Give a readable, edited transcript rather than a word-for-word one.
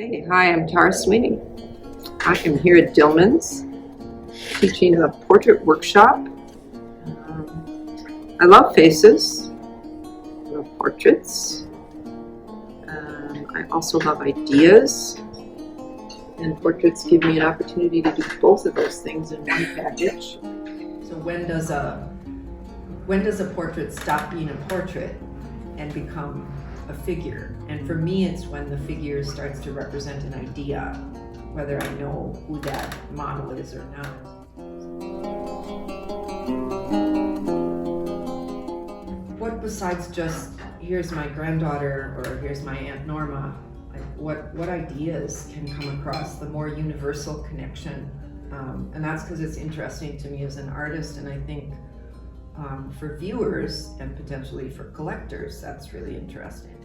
Hey, hi, I'm Tara Sweeney. I am here at Dillman's teaching a portrait workshop. I love faces, I love portraits. I also love ideas, and portraits give me an opportunity to do both of those things in one package. So when does a portrait stop being a portrait and become a figure? And for me, it's when the figure starts to represent an idea, whether I know who that model is or not. What besides just here's my granddaughter or here's my Aunt Norma, like what ideas can come across the more universal connection? And that's because it's interesting to me as an artist, and I think for viewers and potentially for collectors, that's really interesting.